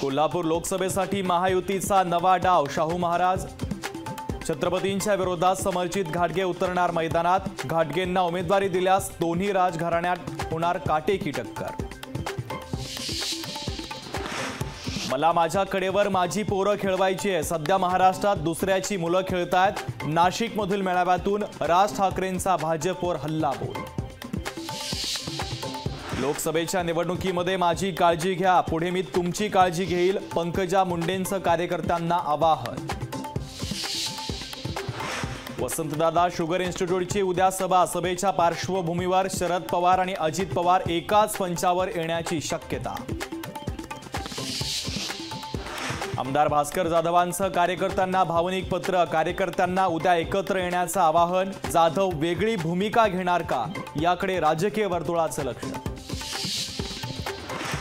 कोल्हापूर लोकसभेसाठी महायुतीचा नवा डाव। शाहू महाराज छत्रपतींच्या विरोधात समर्जित घाटगे उतरणार मैदानात। घाटगेंना उमेदवारी दिल्यास दोन्ही राजघराण्यात होणार काटेकी टक्कर। मला माझ्या कडेवर माझी पोरं खेळवायची आहे। सध्या महाराष्ट्रात दुसऱ्याची मुलं खेळतायत। नाशिकमधील मेळाव्यातून राज ठाकरेंचा भाजपवर हल्लाबोल। लोकसभेच्या निवडणुकीमध्ये माझी काळजी घ्या, पुढे मी तुमची काळजी घेईल। पंकजा मुंडेंचं कार्यकर्त्यांना आवाहन। वसंतदादा शुगर इन्स्टिट्यूटची उद्या सभा। सभेच्या पार्श्वभूमीवर शरद पवार आणि अजित पवार एकाच मंचावर येण्याची शक्यता। आमदार भास्कर जाधवांचं कार्यकर्त्यांना भावनिक पत्र। कार्यकर्त्यांना उद्या एकत्र येण्याचं आवाहन। जाधव वेगळी भूमिका घेणार का, याकडे राजकीय वर्तुळाचं लक्ष।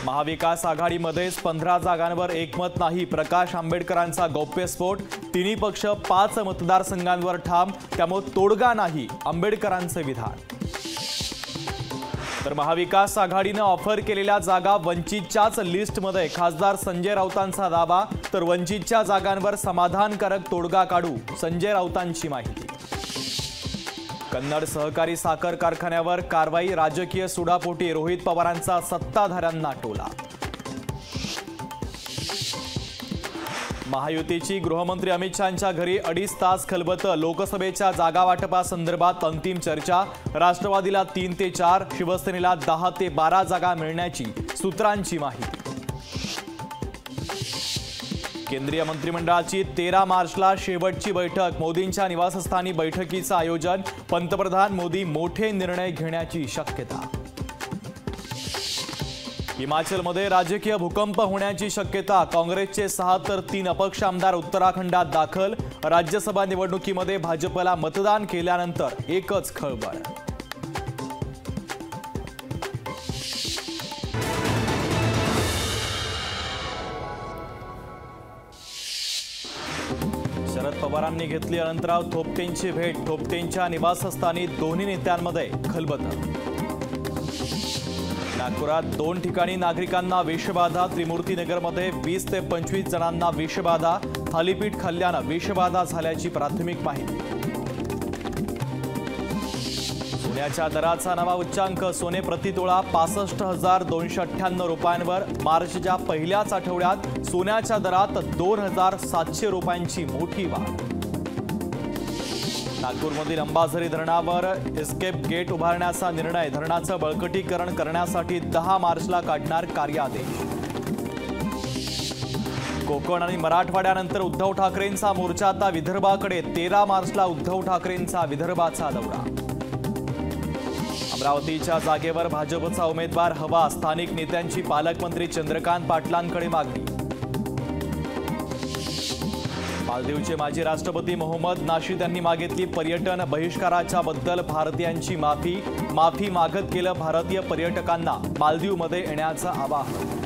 महाविकास आघाडीमध्येच 15 जागांवर एकमत नाही। प्रकाश आंबेडकरांचा गौप्यस्फोट। तिन्ही पक्ष 5 मतदारसंघांवर ठाम, त्यामुळे तोडगा नाही, आंबेडकरांचं विधान। तर महाविकास आघाडीनं ऑफर केलेल्या जागा वंचितच्याच लिस्टमध्ये। खासदार संजय राऊतांचा दावा। तर वंचितच्या जागांवर समाधानकारक तोडगा काढू, संजय राऊतांची माहिती। कन्नड सहकारी साखर कारखान्यावर कारवाई। राजकीय सुडापोटी रोहित पवारांचा सत्ताधाऱ्यांना टोला। महायुतीची गृहमंत्री अमित शहांच्या घरी 2.5 तास खलबत। लोकसभेच्या जागा वाटपासंदर्भात अंतिम चर्चा। राष्ट्रवादीला 3 ते 4, शिवसेनेला 10 ते 12 जागा मिळण्याची सूत्रांची माहिती। केंद्रीय मंत्रिमंडळाची 13 मार्चला शेवटची बैठक। मोदींच्या निवासस्थानी बैठकीचं आयोजन। पंतप्रधान मोदी मोठे निर्णय घेण्याची शक्यता। हिमाचलमध्ये राजकीय भूकंप होण्याची शक्यता। काँग्रेसचे 6 तर 3 अपक्ष आमदार उत्तराखंडात दाखल। राज्यसभा निवडणुकीमध्ये भाजपला मतदान केल्यानंतर एकच खळबळ। शरद पवारांनी घेतली अनंतराव थोपटेंची भेट। थोपटेंच्या निवासस्थानी दोन्ही नेत्यांमध्ये खलबतं। नागपुरात 2 ठिकाणी नागरिकांना विषबाधा। त्रिमूर्तीनगरमध्ये 20 ते 25 जणांना विषबाधा। थालीपीठ खाल्ल्यानं विषबाधा झाल्याची प्राथमिक माहिती। सोन्याच्या दराचा नवा उच्चांक। सोने प्रतितोळा 65,298 रुपयांवर। मार्चच्या पहिल्याच आठवड्यात सोन्याच्या दरात 2,700 रुपयांची मोठी वाढ। नागपूरमधील अंबाझरी धरणावर एस्केप गेट उभारण्याचा निर्णय। धरणाचं बळकटीकरण करण्यासाठी 10 मार्चला काढणार कार्यादेश। कोकण आणि मराठवाड्यानंतर उद्धव ठाकरेंचा मोर्चा आता विदर्भाकडे। 13 मार्चला उद्धव ठाकरेंचा विदर्भाचा दौरा। अमरावतीच्या जागेवर भाजपचा उमेदवार हवा। स्थानिक नेत्यांची पालकमंत्री चंद्रकांत पाटलांकडे मागणी। मालदीवचे माजी राष्ट्रपती मोहम्मद नाशीद यांनी मागितली पर्यटन बहिष्काराच्या बद्दल भारतीयांची माफी। माफी मागत केलं भारतीय पर्यटकांना मालदीवमध्ये येण्याचं आवाहन।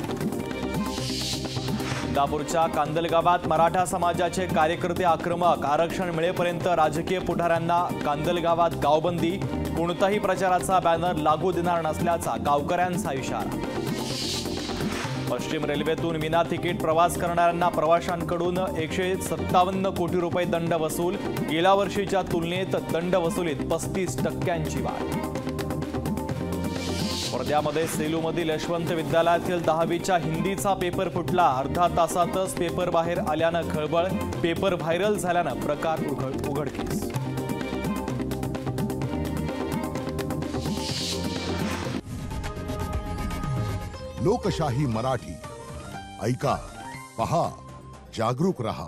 इंदापूरच्या कांदलगावात मराठा समाजाचे कार्यकर्ते आक्रमक। आरक्षण मिळेपर्यंत राजकीय पुढाऱ्यांना कांदलगावात गावबंदी। कोणताही प्रचाराचा बॅनर लागू देणार नसल्याचा गावकऱ्यांचा इशारा। पश्चिम रेल्वेतून विना तिकीट प्रवास करणाऱ्यांना प्रवाशांकडून 157 कोटी रुपये दंड वसूल। गेल्या वर्षीच्या तुलनेत दंड वसुलीत 35% वाढ। वर्ध्यामध्ये सेलूमधील यशवंत विद्यालयातील 10वीच्या हिंदीचा पेपर फुटला। अर्धा तासातच पेपर बाहेर आल्यानं खळबळ। पेपर व्हायरल झाल्यानं प्रकार उघडकीस। लोकशाही मराठी ऐका, पहा, जागरूक रहा।